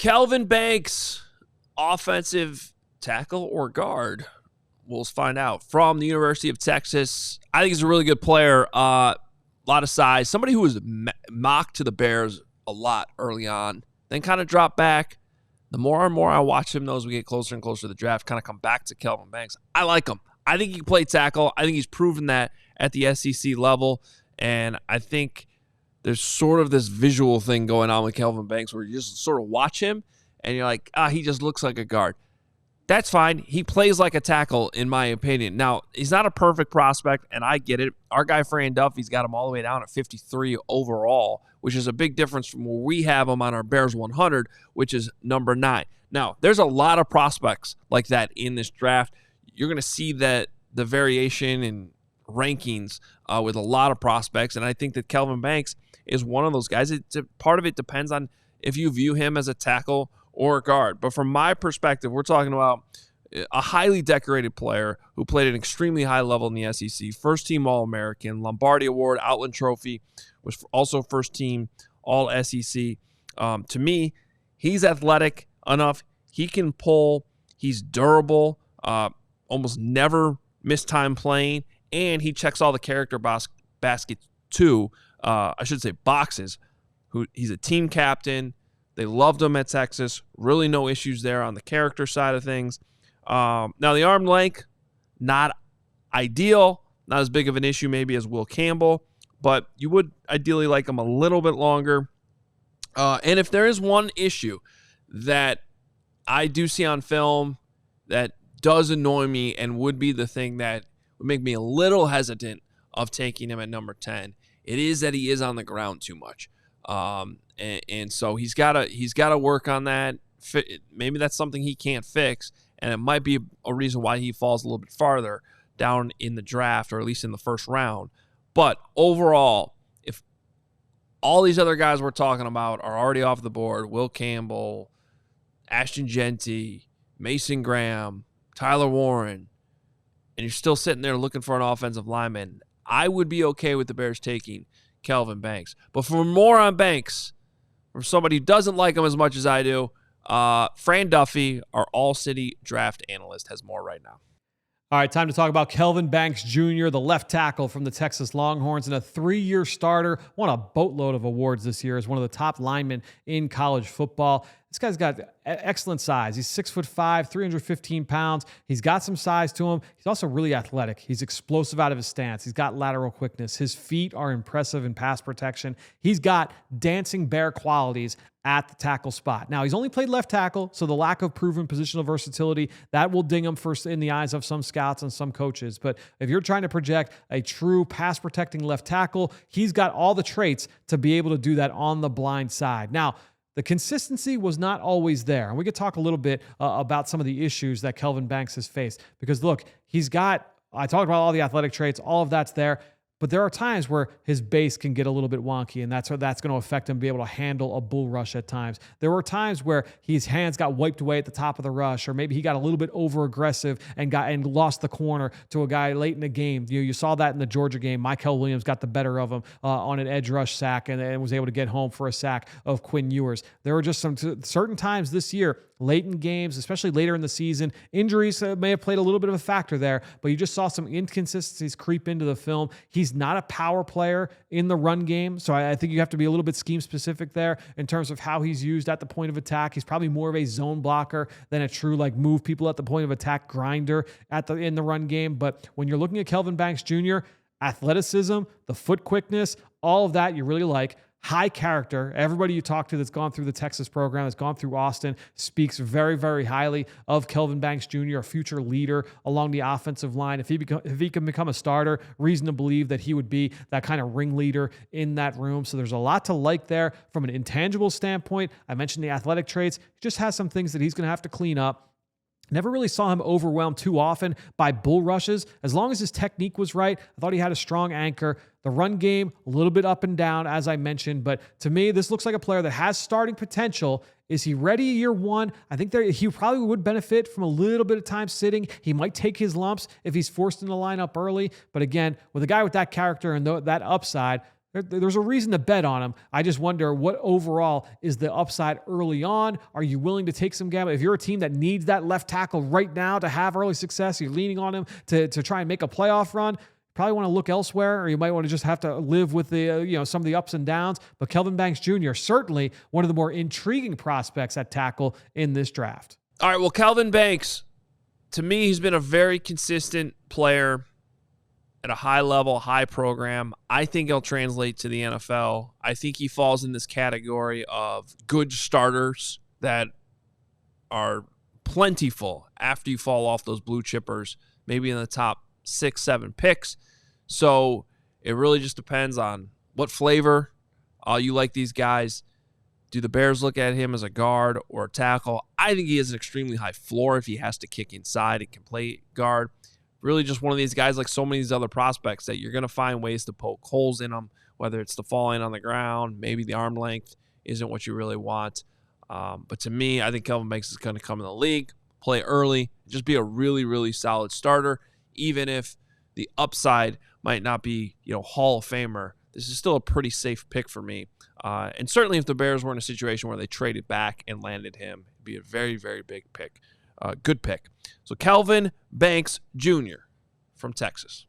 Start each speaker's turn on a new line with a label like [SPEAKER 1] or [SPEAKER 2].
[SPEAKER 1] Kelvin Banks, offensive tackle or guard? We'll find out. From the University of Texas. I think he's a really good player. A lot of size. Somebody who was mocked to the Bears a lot early on, then kind of dropped back. The more and more I watch him, as we get closer and closer to the draft, kind of come back to Kelvin Banks. I like him. I think he can play tackle. I think he's proven that at the SEC level. And I think there's sort of this visual thing going on with Kelvin Banks where you just sort of watch him and you're like, he just looks like a guard. That's fine. He plays like a tackle, in my opinion. Now, he's not a perfect prospect, and I get it. Our guy, Fran Duffy's got him all the way down at 53 overall, which is a big difference from where we have him on our Bears 100, which is number 9. Now, there's a lot of prospects like that in this draft. You're going to see that the variation in rankings with a lot of prospects, and I think that Kelvin Banks is one of those guys. Part of it depends on if you view him as a tackle or a guard. But from my perspective, we're talking about a highly decorated player who played at an extremely high level in the SEC, first-team All-American, Lombardi Award, Outland Trophy, was also first-team All-SEC. To me, he's athletic enough. He can pull. He's durable, almost never missed time playing, and he checks all the character baskets too. Boxes. He's a team captain. They loved him at Texas. Really no issues there on the character side of things. Now, the arm length, not ideal. Not as big of an issue maybe as Will Campbell, but you would ideally like him a little bit longer. And if there is one issue that I do see on film that does annoy me and would be the thing that would make me a little hesitant of taking him at number 10, it is that he is on the ground too much. And so he's got to work on that. Maybe that's something he can't fix, and it might be a reason why he falls a little bit farther down in the draft, or at least in the first round. But overall, if all these other guys we're talking about are already off the board, Will Campbell, Ashton Genty, Mason Graham, Tyler Warren, and you're still sitting there looking for an offensive lineman, I would be okay with the Bears taking Kelvin Banks. But for more on Banks, from somebody who doesn't like him as much as I do, Fran Duffy, our All-City draft analyst, has more right now.
[SPEAKER 2] All right, time to talk about Kelvin Banks Jr., the left tackle from the Texas Longhorns, and a 3-year starter. Won a boatload of awards this year as one of the top linemen in college football. This guy's got excellent size. He's 6'5", 315 pounds. He's got some size to him. He's also really athletic. He's explosive out of his stance. He's got lateral quickness. His feet are impressive in pass protection. He's got dancing bear qualities at the tackle spot. Now, he's only played left tackle, so the lack of proven positional versatility, that will ding him first in the eyes of some scouts and some coaches. But if you're trying to project a true pass-protecting left tackle, he's got all the traits to be able to do that on the blind side. Now, the consistency was not always there. And we could talk a little bit about some of the issues that Kelvin Banks has faced. Because, look, I talked about all the athletic traits, all of that's there. But there are times where his base can get a little bit wonky, and that's going to affect him be able to handle a bull rush at times. There were times where his hands got wiped away at the top of the rush, or maybe he got a little bit over-aggressive and lost the corner to a guy late in the game. You saw that in the Georgia game. Michael Williams got the better of him on an edge rush sack and was able to get home for a sack of Quinn Ewers. There were just some certain times this year, late in games, especially later in the season, injuries may have played a little bit of a factor there, but you just saw some inconsistencies creep into the film. He's not a power player in the run game, so I think you have to be a little bit scheme-specific there in terms of how he's used at the point of attack. He's probably more of a zone blocker than a true move people at the point of attack grinder in the run game. But when you're looking at Kelvin Banks Jr., athleticism, the foot quickness, all of that you really like. High character. Everybody you talk to that's gone through the Texas program, that's gone through Austin, speaks very, very highly of Kelvin Banks Jr., a future leader along the offensive line. If he can become a starter, reason to believe that he would be that kind of ringleader in that room. So there's a lot to like there from an intangible standpoint. I mentioned the athletic traits. He just has some things that he's going to have to clean up. Never really saw him overwhelmed too often by bull rushes. As long as his technique was right, I thought he had a strong anchor. The run game, a little bit up and down, as I mentioned. But to me, this looks like a player that has starting potential. Is he ready year one? I think he probably would benefit from a little bit of time sitting. He might take his lumps if he's forced in the lineup early. But again, with a guy with that character and that upside, There's a reason to bet on him. I just wonder what overall is the upside early on. Are you willing to take some gamble? If you're a team that needs that left tackle right now to have early success, you're leaning on him to try and make a playoff run, probably want to look elsewhere, or you might want to just have to live with the some of the ups and downs. But Kelvin Banks Jr., certainly one of the more intriguing prospects at tackle in this draft.
[SPEAKER 1] All right, well, Kelvin Banks, to me, he's been a very consistent player at a high level, high program. I think he'll translate to the NFL. I think he falls in this category of good starters that are plentiful after you fall off those blue chippers, maybe in the top 6, 7 picks. So it really just depends on what flavor you like these guys. Do the Bears look at him as a guard or a tackle? I think he has an extremely high floor if he has to kick inside and can play guard. Really just one of these guys like so many of these other prospects that you're going to find ways to poke holes in them, whether it's the falling on the ground, maybe the arm length isn't what you really want. But to me, I think Kelvin Banks is going to come in the league, play early, just be a really, really solid starter, even if the upside might not be, Hall of Famer. This is still a pretty safe pick for me. And certainly if the Bears were in a situation where they traded back and landed him, it'd be a very, very big pick. Good pick. So Kelvin Banks Jr. from Texas.